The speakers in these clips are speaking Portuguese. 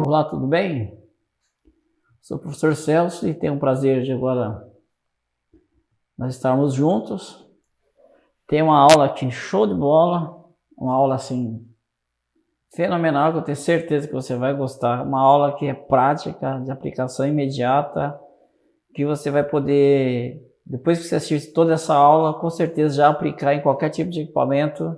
Olá, tudo bem? Sou o professor Celso e tenho o prazer de agora nós estarmos juntos. Tem uma aula aqui show de bola, uma aula assim fenomenal que eu tenho certeza que você vai gostar. Uma aula que é prática, de aplicação imediata, que você vai poder, depois que você assistir toda essa aula, com certeza já aplicar em qualquer tipo de equipamento.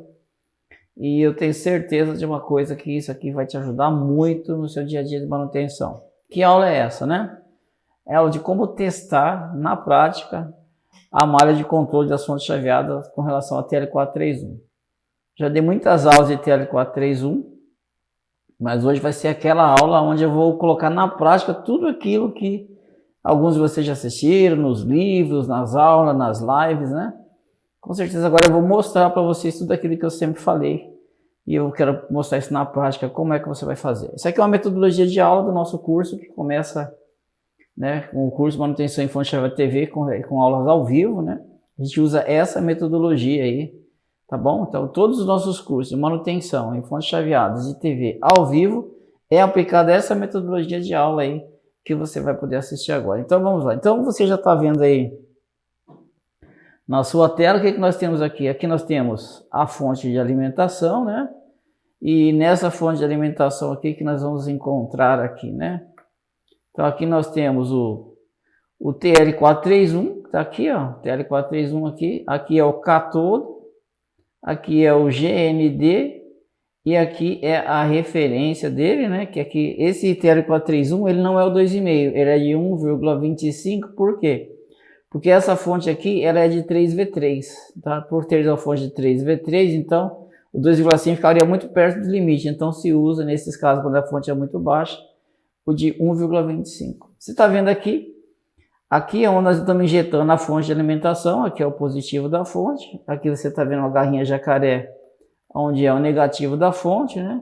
E eu tenho certeza de uma coisa, que isso aqui vai te ajudar muito no seu dia a dia de manutenção. Que aula é essa, né? É aula de como testar na prática a malha de controle das fontes chaveadas com relação à TL431. Já dei muitas aulas de TL431, mas hoje vai ser aquela aula onde eu vou colocar na prática tudo aquilo que alguns de vocês já assistiram nos livros, nas aulas, nas lives, né? Com certeza agora eu vou mostrar para vocês tudo aquilo que eu sempre falei e eu quero mostrar isso na prática, como é que você vai fazer. Isso aqui é uma metodologia de aula do nosso curso que começa, né, com o curso de manutenção em fonte chaveada TV com aulas ao vivo, né? A gente usa essa metodologia aí, tá bom? Então todos os nossos cursos de manutenção em fontes chaveadas de TV ao vivo é aplicada essa metodologia de aula aí que você vai poder assistir agora. Então vamos lá. Então você já está vendo aí na sua tela, o que nós temos aqui? Aqui nós temos a fonte de alimentação, né? E nessa fonte de alimentação aqui que nós vamos encontrar aqui, né? Então aqui nós temos o TL431, tá aqui, ó, TL431 aqui é o cátodo, aqui é o GND e aqui é a referência dele, né? Que aqui, esse TL431, ele não é o 2,5, ele é de 1,25, por quê? Porque essa fonte aqui, ela é de 3V3, tá? Por ter uma fonte de 3V3, então o 2,5 ficaria muito perto do limite. Então se usa, nesses casos, quando a fonte é muito baixa, o de 1,25. Você está vendo aqui é onde nós estamos injetando a fonte de alimentação, aqui é o positivo da fonte. Aqui você está vendo a garrinha jacaré, onde é o negativo da fonte, né?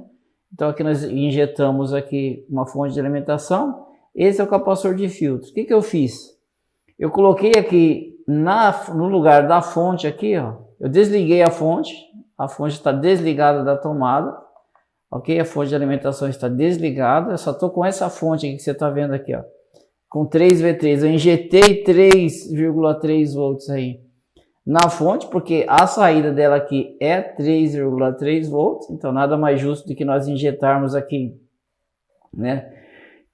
Então aqui nós injetamos aqui uma fonte de alimentação. Esse é o capacitor de filtro. O que eu fiz? Eu coloquei aqui no lugar da fonte aqui, ó, eu desliguei a fonte está desligada da tomada, ok? A fonte de alimentação está desligada, eu só estou com essa fonte aqui que você está vendo aqui, ó, com 3V3, eu injetei 3,3 volts aí na fonte, porque a saída dela aqui é 3,3 volts, então nada mais justo do que nós injetarmos aqui, né?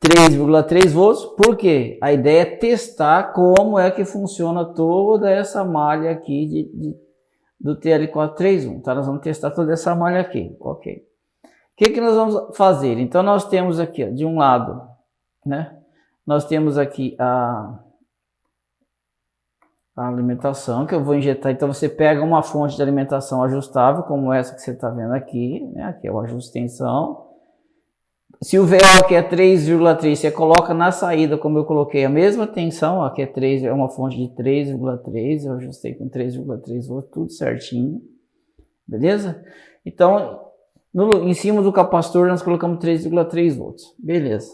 3,3 volts, porque a ideia é testar como é que funciona toda essa malha aqui do TL431, tá? Nós vamos testar toda essa malha aqui, ok? O que nós vamos fazer? Então nós temos aqui, ó, de um lado, né? Nós temos aqui a alimentação que eu vou injetar. Então você pega uma fonte de alimentação ajustável, como essa que você está vendo aqui, né? Aqui é o ajuste de tensão. Se o VO aqui é 3,3, você coloca na saída, como eu coloquei a mesma tensão, aqui é 3, é uma fonte de 3,3, eu ajustei com 3,3 volts, tudo certinho, beleza? Então, em cima do capacitor nós colocamos 3,3 volts, beleza.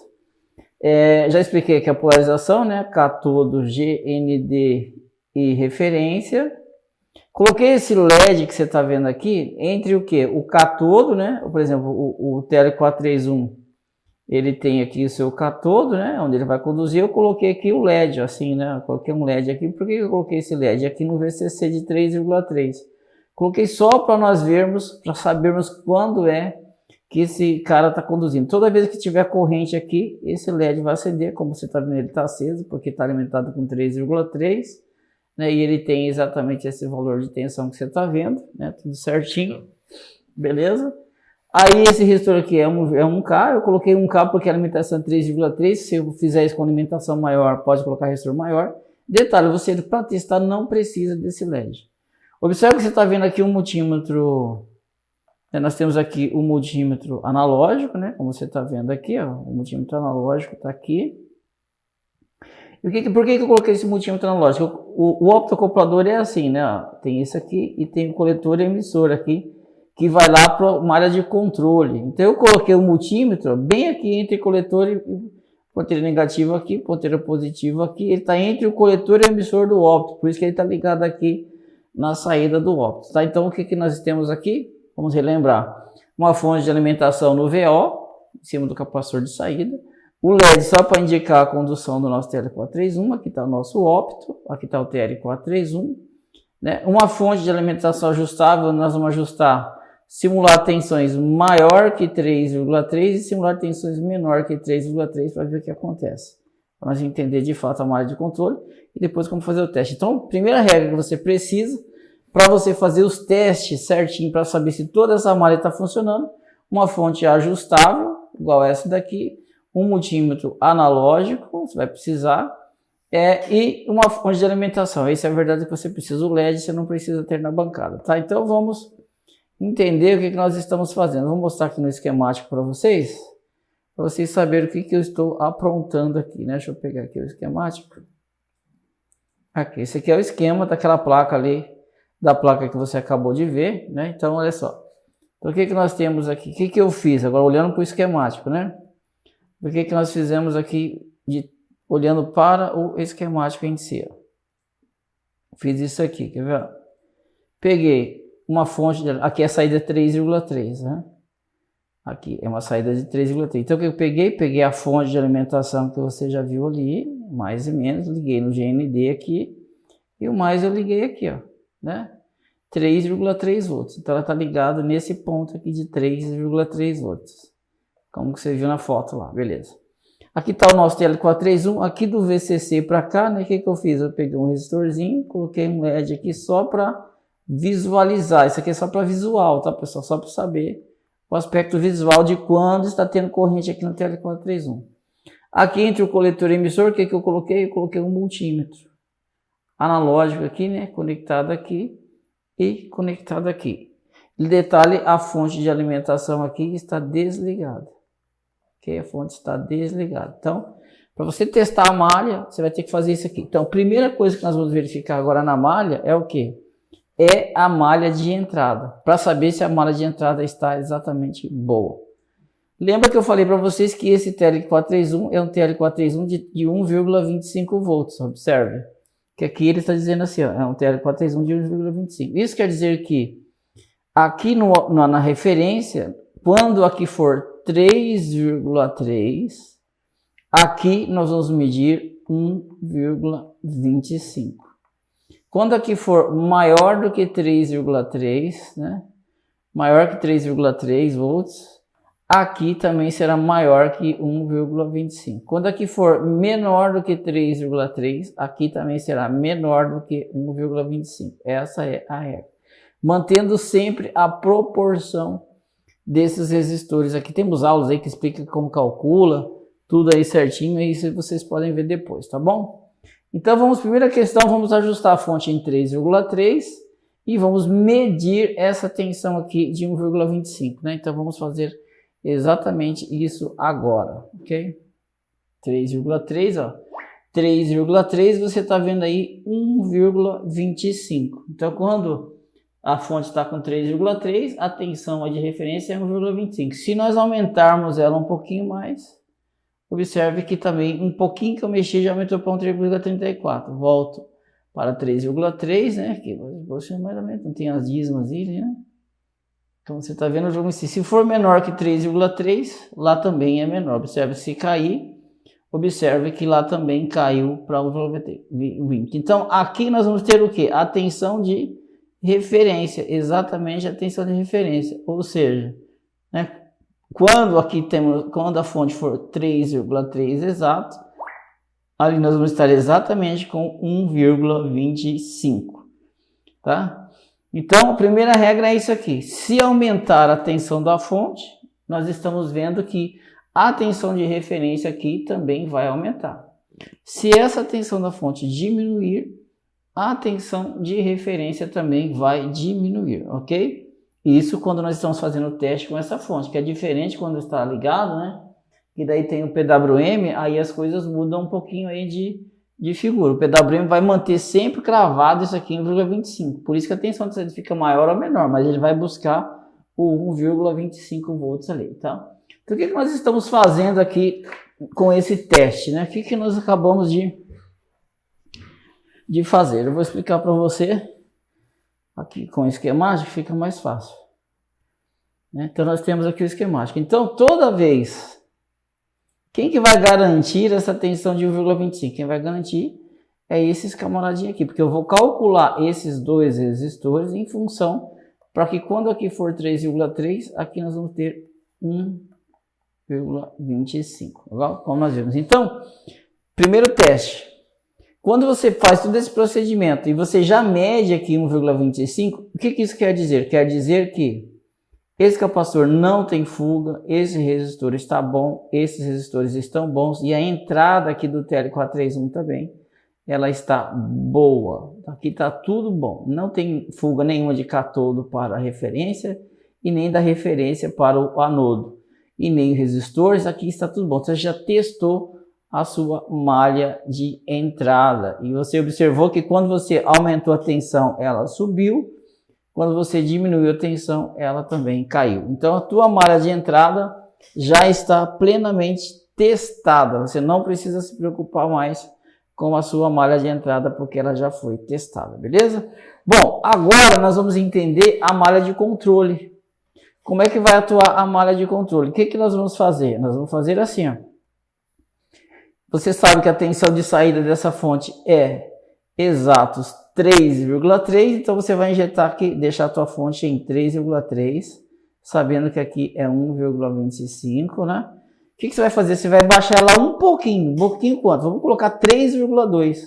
Já expliquei aqui a polarização, né? Cátodo, GND e referência. Coloquei esse LED que você está vendo aqui entre o que? O cátodo, né? Por exemplo, o TL431. Ele tem aqui o seu cátodo, né, onde ele vai conduzir. Eu coloquei aqui o LED, assim, né, eu coloquei um LED aqui. Por que eu coloquei esse LED? Aqui no VCC de 3,3. Coloquei só para nós vermos, para sabermos quando é que esse cara está conduzindo. Toda vez que tiver corrente aqui, esse LED vai acender. Como você está vendo, ele está aceso, porque está alimentado com 3,3, né, e ele tem exatamente esse valor de tensão que você está vendo, né, tudo certinho, beleza? Aí esse resistor aqui é 1K, eu coloquei 1K porque a alimentação é 3,3, se eu fizer isso com alimentação maior, pode colocar resistor maior. Detalhe, você para testar não precisa desse LED. Observe que você está vendo aqui um multímetro, nós temos aqui o multímetro analógico, né? Como você está vendo aqui, ó, o multímetro analógico está aqui. E por que eu coloquei esse multímetro analógico? O optocoplador é assim, né? Ó, tem esse aqui e tem o coletor e emissor aqui, que vai lá para uma área de controle. Então eu coloquei o multímetro bem aqui entre coletor e ponteira negativa aqui, ponteira positiva aqui. Ele está entre o coletor e o emissor do óptico, por isso que ele está ligado aqui na saída do óptico. Tá? Então o que nós temos aqui? Vamos relembrar. uma fonte de alimentação no VO, em cima do capacitor de saída, o LED só para indicar a condução do nosso TL431, aqui está o nosso ópto, aqui está o TL431, né? Uma fonte de alimentação ajustável, nós vamos ajustar, simular tensões maior que 3,3 e simular tensões menor que 3,3 para ver o que acontece. Para nós entender de fato a malha de controle e depois como fazer o teste. Então, primeira regra que você precisa, para você fazer os testes certinho, para saber se toda essa malha está funcionando, uma fonte ajustável, igual essa daqui, um multímetro analógico, você vai precisar, e uma fonte de alimentação. Essa é a verdade que você precisa. O LED você não precisa ter na bancada, tá? Então vamos entender o que nós estamos fazendo. Vou mostrar aqui no esquemático para vocês saberem o que eu estou aprontando aqui, né? Deixa eu pegar aqui o esquemático. Aqui, esse aqui é o esquema daquela placa ali, da placa que você acabou de ver, né? Então, olha só. Então, o que nós temos aqui? O que eu fiz? Agora, olhando para o esquemático, né? O que nós fizemos aqui, olhando para o esquemático em si? Fiz isso aqui, quer ver? Peguei uma fonte, aqui é a saída 3,3, né? Aqui é uma saída de 3,3. Então, o que eu peguei? Peguei a fonte de alimentação que você já viu ali, mais e menos, liguei no GND aqui, e o mais eu liguei aqui, ó, né? 3,3 volts. Então, ela está ligada nesse ponto aqui de 3,3 volts. Como que você viu na foto lá, beleza. Aqui está o nosso TL431, aqui do VCC para cá, né? O que eu fiz? Eu peguei um resistorzinho, coloquei um LED aqui só para visualizar. Isso aqui é só para visual, tá, pessoal? Só para saber o aspecto visual de quando está tendo corrente aqui no TL431. Aqui entre o coletor e emissor, o que eu coloquei? Eu coloquei um multímetro analógico aqui, né? Conectado aqui e conectado aqui. Detalhe, a fonte de alimentação aqui está desligada. Ok? A fonte está desligada. Então, para você testar a malha, você vai ter que fazer isso aqui. Então, a primeira coisa que nós vamos verificar agora na malha é o quê? É a malha de entrada, para saber se a malha de entrada está exatamente boa. Lembra que eu falei para vocês que esse TL431 é um TL431 de 1,25 volts, observe. Que aqui ele está dizendo assim, ó, é um TL431 de 1,25. Isso quer dizer que aqui na referência, quando aqui for 3,3, aqui nós vamos medir 1,25. Quando aqui for maior do que 3,3, né? Maior que 3,3 volts, aqui também será maior que 1,25. Quando aqui for menor do que 3,3, aqui também será menor do que 1,25. Essa é a regra. Mantendo sempre a proporção desses resistores. Aqui temos aulas aí que explicam como calcula, tudo aí certinho, e isso vocês podem ver depois, tá bom? Então vamos, primeira questão, vamos ajustar a fonte em 3,3 e vamos medir essa tensão aqui de 1,25, né? Então vamos fazer exatamente isso agora, ok? 3,3, ó. 3,3 você está vendo aí 1,25. Então quando a fonte está com 3,3, a tensão de referência é 1,25. Se nós aumentarmos ela um pouquinho mais, observe que também um pouquinho que eu mexi já aumentou para 1,34. Volto para 3,3, né? Aqui, mais ou menos, não tem as dízimas aí, né? Então você está vendo o jogo em si. Se for menor que 3,3, lá também é menor. Observe, se cair, observe que lá também caiu para 1,20. Então aqui nós vamos ter o que? A tensão de referência, exatamente a tensão de referência. Ou seja, né? Quando a fonte for 3,3 exato, ali nós vamos estar exatamente com 1,25, tá? Então, a primeira regra é isso aqui. Se aumentar a tensão da fonte, nós estamos vendo que a tensão de referência aqui também vai aumentar. Se essa tensão da fonte diminuir, a tensão de referência também vai diminuir, ok? Isso quando nós estamos fazendo o teste com essa fonte, que é diferente quando está ligado, né? E daí tem o PWM, aí as coisas mudam um pouquinho aí de figura. O PWM vai manter sempre cravado isso aqui em 1,25. Por isso que a tensão fica maior ou menor, mas ele vai buscar o 1,25 volts ali, tá? Então o que nós estamos fazendo aqui com esse teste, né? O que nós acabamos de fazer? Eu vou explicar para você. Aqui com o esquemático fica mais fácil. né? Então nós temos aqui o esquemático. Então toda vez, quem que vai garantir essa tensão de 1,25? Quem vai garantir é esses camaradinhos aqui, porque eu vou calcular esses dois resistores em função para que quando aqui for 3,3, aqui nós vamos ter 1,25, igual como nós vimos. Então, primeiro teste. Quando você faz todo esse procedimento e você já mede aqui 1,25, o que isso quer dizer? Quer dizer que esse capacitor não tem fuga, esse resistor está bom, esses resistores estão bons e a entrada aqui do TL431 também, ela está boa. Aqui está tudo bom, não tem fuga nenhuma de cátodo para a referência e nem da referência para o anodo e nem resistores, aqui está tudo bom. Você já testou a sua malha de entrada e você observou que quando você aumentou a tensão ela subiu, quando você diminuiu a tensão ela também caiu. Então a tua malha de entrada já está plenamente testada, você não precisa se preocupar mais com a sua malha de entrada porque ela já foi testada, beleza? Bom, agora nós vamos entender a malha de controle. Como é que vai atuar a malha de controle? O que nós vamos fazer? Nós vamos fazer assim, ó. Você sabe que a tensão de saída dessa fonte é exatos 3,3, então você vai injetar aqui, deixar a tua fonte em 3,3, sabendo que aqui é 1,25, né? O que você vai fazer? Você vai baixar ela um pouquinho quanto? Vamos colocar 3,2.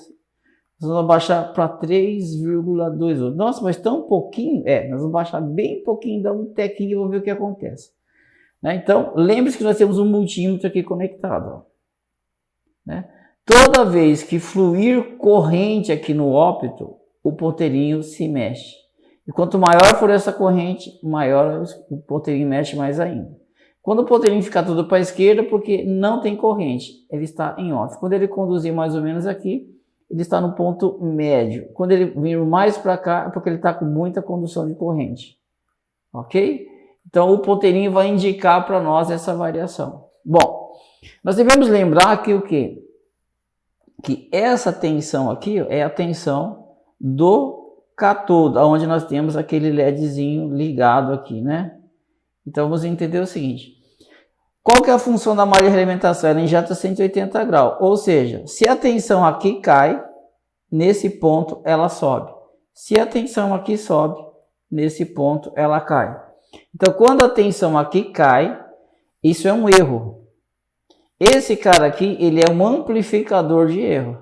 Nós vamos baixar para 3,2. Nossa, mas tão pouquinho? Nós vamos baixar bem pouquinho, dar um tequinho e vamos ver o que acontece. Né? Então, lembre-se que nós temos um multímetro aqui conectado. Ó. Né? Toda vez que fluir corrente aqui no ópto, o ponteirinho se mexe. E quanto maior for essa corrente, maior o ponteirinho mexe mais ainda. Quando o ponteirinho ficar tudo para a esquerda, porque não tem corrente, ele está em off. Quando ele conduzir mais ou menos aqui, ele está no ponto médio. Quando ele vir mais para cá, é porque ele está com muita condução de corrente. Ok? Então o ponteirinho vai indicar para nós essa variação. Bom, nós devemos lembrar que o quê? Que essa tensão aqui é a tensão do cátodo, onde nós temos aquele LEDzinho ligado aqui, né? Então vamos entender o seguinte. Qual que é a função da malha de alimentação? Ela injeta 180 graus, ou seja, se a tensão aqui cai, nesse ponto ela sobe. Se a tensão aqui sobe, nesse ponto ela cai. Então quando a tensão aqui cai, isso é um erro. Esse cara aqui, ele é um amplificador de erro.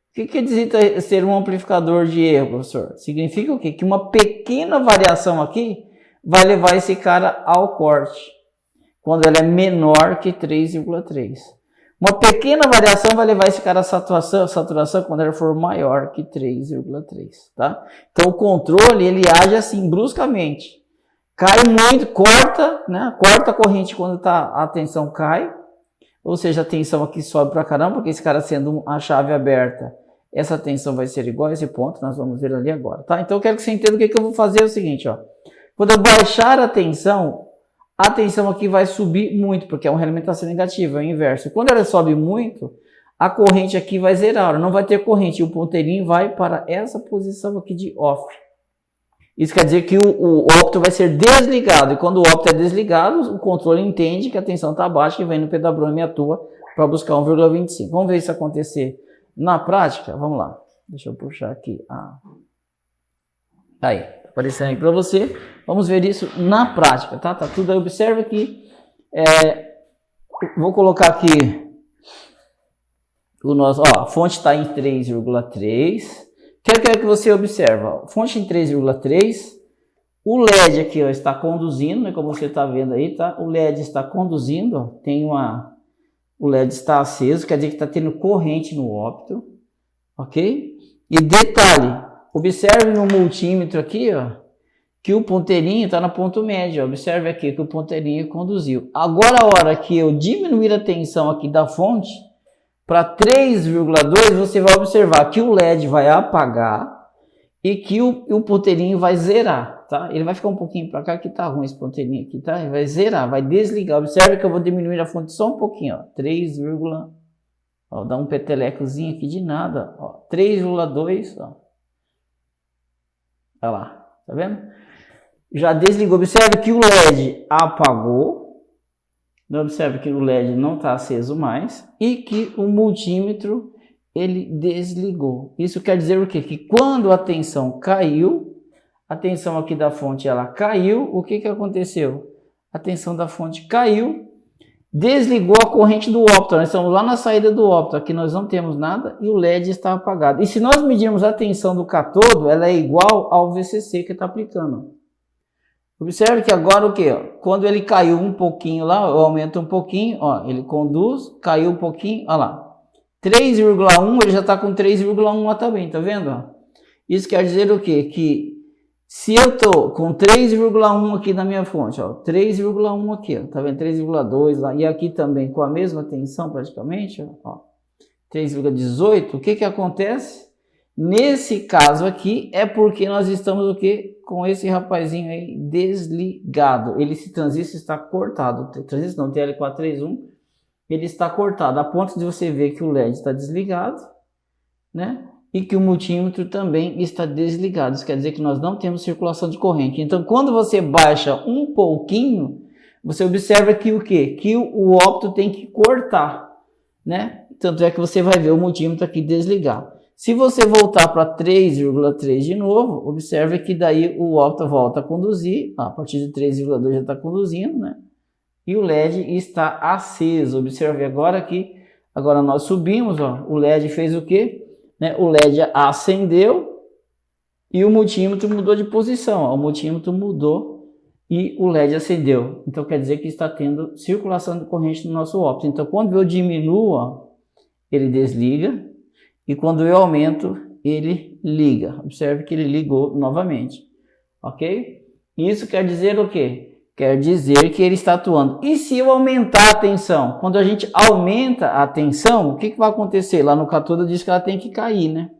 O que quer dizer ser um amplificador de erro, professor? Significa o quê? Que uma pequena variação aqui vai levar esse cara ao corte, quando ela é menor que 3,3. Uma pequena variação vai levar esse cara à saturação quando ela for maior que 3,3, tá? Então o controle, ele age assim, bruscamente. Cai muito, corta, né? Corta a corrente quando a tensão cai, ou seja, a tensão aqui sobe pra caramba, porque esse cara sendo a chave aberta, essa tensão vai ser igual a esse ponto, nós vamos ver ali agora, tá? Então eu quero que você entenda o que eu vou fazer é o seguinte, ó. Quando eu baixar a tensão aqui vai subir muito, porque é uma realimentação negativa, é o inverso. Quando ela sobe muito, a corrente aqui vai zerar, não vai ter corrente, e o ponteirinho vai para essa posição aqui de off. Isso quer dizer que o ópto vai ser desligado, e quando o ópto é desligado, o controle entende que a tensão está baixa e vem no pedabrome e atua para buscar 1,25. Vamos ver isso acontecer na prática? Vamos lá. Deixa eu puxar aqui. Aí, aparecendo aí para você. Vamos ver isso na prática, tá? Tá tudo aí. Observe aqui. Vou colocar aqui o nosso. Ó, a fonte está em 3,3. Quero que você observe. Ó, fonte em 3,3. O LED aqui ó, está conduzindo, né? Como você está vendo aí, tá? O LED está conduzindo. Ó, o LED está aceso, quer dizer que está tendo corrente no ópto. Ok? E detalhe. Observe no multímetro aqui, ó, que o ponteirinho está no ponto médio. Ó. Observe aqui que o ponteirinho conduziu. Agora, a hora que eu diminuir a tensão aqui da fonte para 3,2, você vai observar que o LED vai apagar e que o ponteirinho vai zerar, tá? Ele vai ficar um pouquinho para cá, que tá ruim esse ponteirinho aqui, tá? Ele vai zerar, vai desligar. Observe que eu vou diminuir a fonte só um pouquinho, ó. 3, ó, dá um petelecozinho aqui de nada, ó. 3,2, ó. Olha lá, tá vendo? já desligou. Observe que o LED apagou. Observe que o LED não está aceso mais e que o multímetro ele desligou. Isso quer dizer o quê? Que quando a tensão caiu, a tensão aqui da fonte ela caiu, o que aconteceu? A tensão da fonte caiu, desligou a corrente do óptão. Nós estamos lá na saída do óptão, aqui nós não temos nada e o LED está apagado. E se nós medirmos a tensão do catodo, ela é igual ao VCC que está aplicando. Observe que agora o que? Quando ele caiu um pouquinho lá, eu aumento um pouquinho, ó, ele conduz, caiu um pouquinho, olha lá. 3,1, ele já está com 3,1 lá também, tá vendo? Isso quer dizer o quê? Que se eu tô com 3,1 aqui na minha fonte, ó, 3,1 aqui, ó, tá vendo? 3,2 lá, e aqui também com a mesma tensão praticamente, ó, 3,18, o que acontece? Nesse caso aqui é porque nós estamos o quê? Com esse rapazinho aí desligado. Esse transistor está cortado, transistor não, TL431, ele está cortado, a ponto de você ver que o LED está desligado, né? E que o multímetro também está desligado. Isso quer dizer que nós não temos circulação de corrente. Então, quando você baixa um pouquinho, você observa que o quê? Que o ópto tem que cortar, né? Tanto é que você vai ver o multímetro aqui desligar. Se você voltar para 3,3 de novo, observe que daí o ópto volta a conduzir, a partir de 3,2 já está conduzindo, né? E o LED está aceso. Observe agora que agora nós subimos, ó, o LED fez o quê? Né? O LED acendeu e o multímetro mudou de posição. Ó, o multímetro mudou e o LED acendeu. Então quer dizer que está tendo circulação de corrente no nosso ópto. Então quando eu diminuo, ó, ele desliga e quando eu aumento, ele liga. Observe que ele ligou novamente. Ok? Isso quer dizer o quê? Quer dizer que ele está atuando. E se eu aumentar a tensão? Quando a gente aumenta a tensão, o que vai acontecer? Lá no catodo diz que ela tem que cair, né?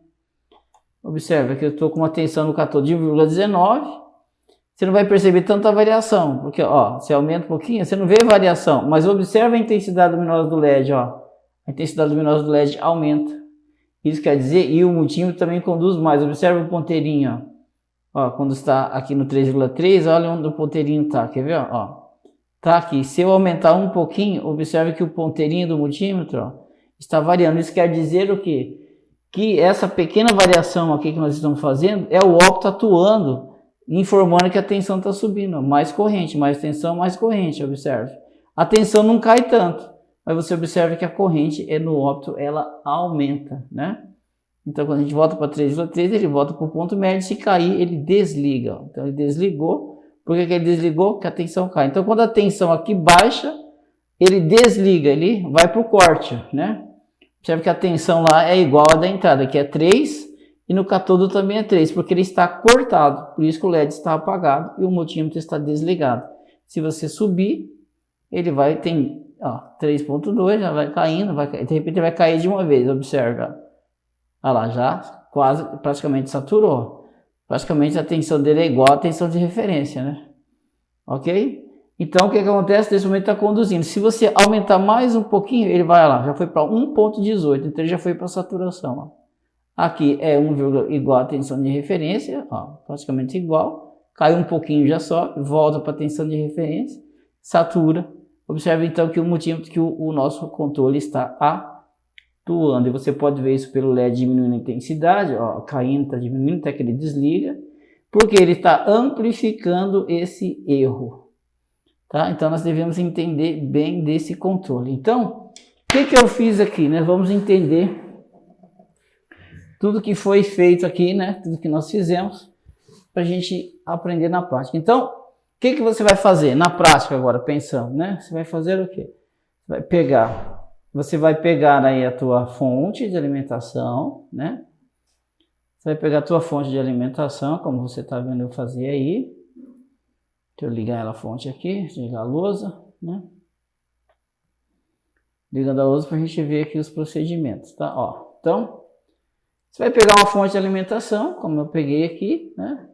Observe que eu estou com uma tensão no catodo de 1,19. Você não vai perceber tanta variação. Porque, ó, você aumenta um pouquinho, você não vê variação. Mas observe a intensidade luminosa do LED, ó. A intensidade luminosa do LED aumenta. Isso quer dizer, e o multímetro também conduz mais. Observe o ponteirinho, ó. Ó, quando está aqui no 3,3, olha onde o ponteirinho está, quer ver? Ó, tá aqui. Se eu aumentar um pouquinho, observe que o ponteirinho do multímetro, ó, está variando. Isso quer dizer o quê? Que essa pequena variação aqui que nós estamos fazendo é o ópto atuando, informando que a tensão está subindo. Mais corrente, mais tensão, mais corrente, observe. A tensão não cai tanto, mas você observa que a corrente no ópto, ela aumenta, né? Então, quando a gente volta para 3,3, ele volta para o ponto médio. Se cair, ele desliga. Então, ele desligou. Por que ele desligou? Porque a tensão cai. Então, quando a tensão aqui baixa, ele desliga, ele vai para o corte, né? Observe que a tensão lá é igual à da entrada, que é 3, e no catodo também é 3, porque ele está cortado. Por isso que o LED está apagado e o multímetro está desligado. Se você subir, ele vai, tem 3,2, já vai caindo, de repente vai cair de uma vez, observa. Olha lá, já quase, praticamente saturou. Praticamente a tensão dele é igual à tensão de referência, né? Ok? Então, o que acontece? Nesse momento está conduzindo. Se você aumentar mais um pouquinho, ele vai lá, já foi para 1,18. Então, ele já foi para saturação. Ó. Aqui é 1, igual à tensão de referência, ó, praticamente igual. Cai um pouquinho, já sobe, volta para a tensão de referência, satura. Observe, então, que o multímetro, que o nosso controle está atuando, e você pode ver isso pelo LED diminuindo a intensidade, ó, caindo, está diminuindo até que ele desliga, porque ele está amplificando esse erro, tá? Então nós devemos entender bem desse controle. Então, o que eu fiz aqui, né? Vamos entender tudo que foi feito aqui, né? Tudo que nós fizemos, para a gente aprender na prática. Então, o que você vai fazer na prática agora, pensando, né? Você vai fazer o quê? Você vai pegar aí a tua fonte de alimentação, né? Você vai pegar a tua fonte de alimentação, como você está vendo eu fazer aí. Deixa eu ligar ela a fonte aqui, ligar a lousa, né? Ligando a lousa para a gente ver aqui os procedimentos, tá? Ó, então, você vai pegar uma fonte de alimentação, como eu peguei aqui, né?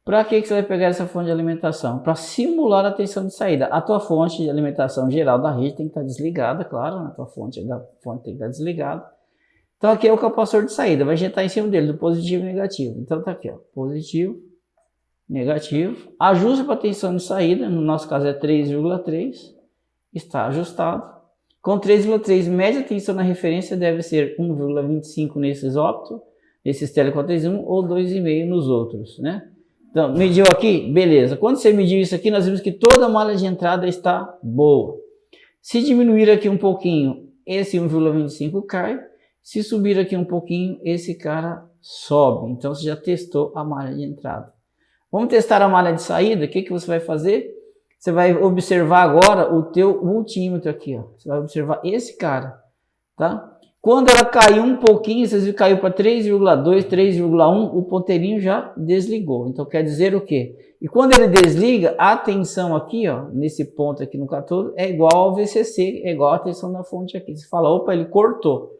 Para que você vai pegar essa fonte de alimentação? Para simular a tensão de saída. A tua fonte de alimentação geral da rede tem que estar desligada, claro, né? A tua fonte tem que estar desligada. Então aqui é o capacitor de saída, vai injetar em cima dele, do positivo e negativo. Então tá aqui, ó, positivo negativo. Ajuste para tensão de saída, no nosso caso é 3,3, está ajustado. Com 3,3, média tensão na referência deve ser 1,25 nesses óptos, nesses TL431 ou 2,5 nos outros, né? Então, mediu aqui? Beleza. Quando você mediu isso aqui, nós vimos que toda a malha de entrada está boa. Se diminuir aqui um pouquinho, esse 1,25 cai. Se subir aqui um pouquinho, esse cara sobe. Então, você já testou a malha de entrada. Vamos testar a malha de saída. O que, que você vai fazer? Você vai observar agora o teu multímetro aqui. Ó. Você vai observar esse cara. Tá? Quando ela caiu um pouquinho, vocês viram que caiu para 3,2, 3,1, o ponteirinho já desligou. Então, quer dizer o quê? E quando ele desliga, a tensão aqui, ó, nesse ponto aqui no catódo, é igual ao VCC, é igual a tensão da fonte aqui. Você fala, opa, ele cortou.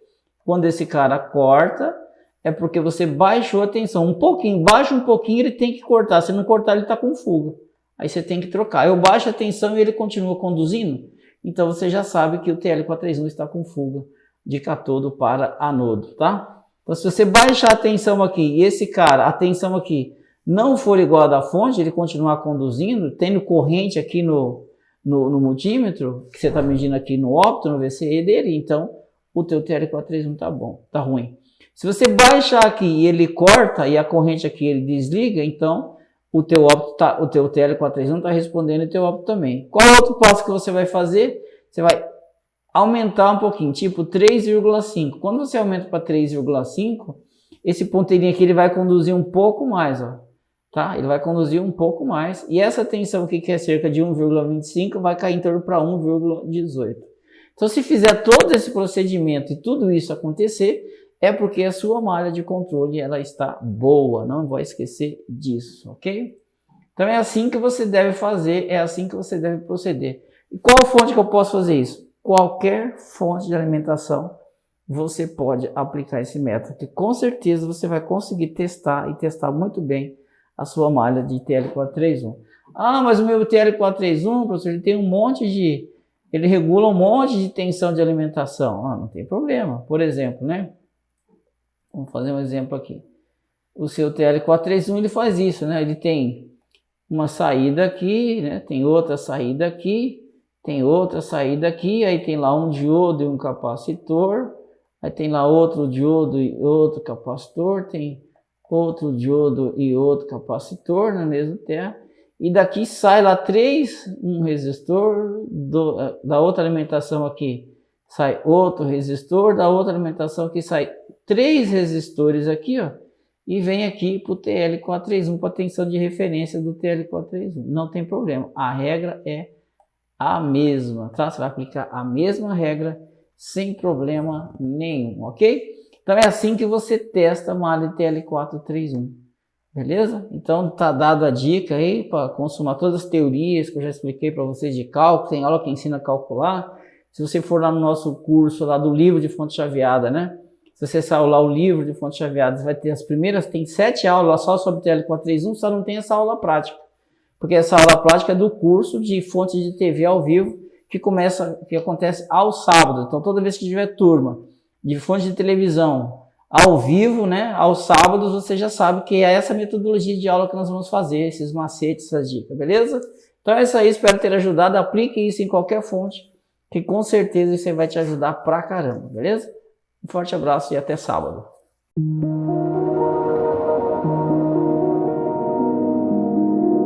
Quando esse cara corta, é porque você baixou a tensão. Um pouquinho, baixa um pouquinho, ele tem que cortar. Se não cortar, ele está com fuga. Aí você tem que trocar. Eu baixo a tensão e ele continua conduzindo. Então, você já sabe que o TL431 está com fuga de cátodo para anodo, tá? Então, se você baixar a tensão aqui e esse cara, a tensão aqui, não for igual a da fonte, ele continuar conduzindo, tendo corrente aqui no multímetro, que você está medindo aqui no ópto, no VCE dele, então o teu TL431 tá bom, tá ruim. Se você baixar aqui e ele corta e a corrente aqui ele desliga, então o teu ópto tá, o teu TL431 está respondendo e o teu ópto também. Qual outro passo que você vai fazer? Você vai aumentar um pouquinho, tipo 3,5. Quando você aumenta para 3,5, esse ponteirinho aqui ele vai conduzir um pouco mais, ó, tá? Ele vai conduzir um pouco mais. E essa tensão aqui, que é cerca de 1,25, vai cair em torno para 1,18. Então, se fizer todo esse procedimento e tudo isso acontecer, é porque a sua malha de controle ela está boa. Não vai esquecer disso, ok? Então, é assim que você deve fazer, é assim que você deve proceder. E qual fonte que eu posso fazer isso? Qualquer fonte de alimentação, você pode aplicar esse método, que com certeza você vai conseguir testar e testar muito bem a sua malha de TL431. Ah, mas o meu TL431, professor, ele tem um monte de... ele regula um monte de tensão de alimentação. Ah, não tem problema. Por exemplo, né? Vamos fazer um exemplo aqui. O seu TL431, ele faz isso, né? Ele tem uma saída aqui, né? Tem outra saída aqui, tem outra saída aqui, aí tem lá um diodo e um capacitor, aí tem lá outro diodo e outro capacitor, tem outro diodo e outro capacitor na mesma terra, e daqui sai lá um resistor, da outra alimentação aqui sai outro resistor, da outra alimentação aqui sai 3 resistores aqui, ó, e vem aqui para o TL431, para a tensão de referência do TL431. Não tem problema, a regra é a mesma, tá? Você vai aplicar a mesma regra sem problema nenhum, ok? Então é assim que você testa a malha TL431, beleza? Então tá dado a dica aí para consumar todas as teorias que eu já expliquei para vocês de cálculo, tem aula que ensina a calcular. Se você for lá no nosso curso lá do livro de fonte chaveada, né? Se você sair lá o livro de fonte chaveada, você vai ter as primeiras, tem 7 aulas lá só sobre TL431, só não tem essa aula prática. Porque essa aula prática é do curso de fonte de TV ao vivo, que acontece ao sábado. Então, toda vez que tiver turma de fonte de televisão ao vivo, né, aos sábados, você já sabe que é essa metodologia de aula que nós vamos fazer, esses macetes, essas dicas, beleza? Então é isso aí, espero ter ajudado. Aplique isso em qualquer fonte, que com certeza isso vai te ajudar pra caramba, beleza? Um forte abraço e até sábado.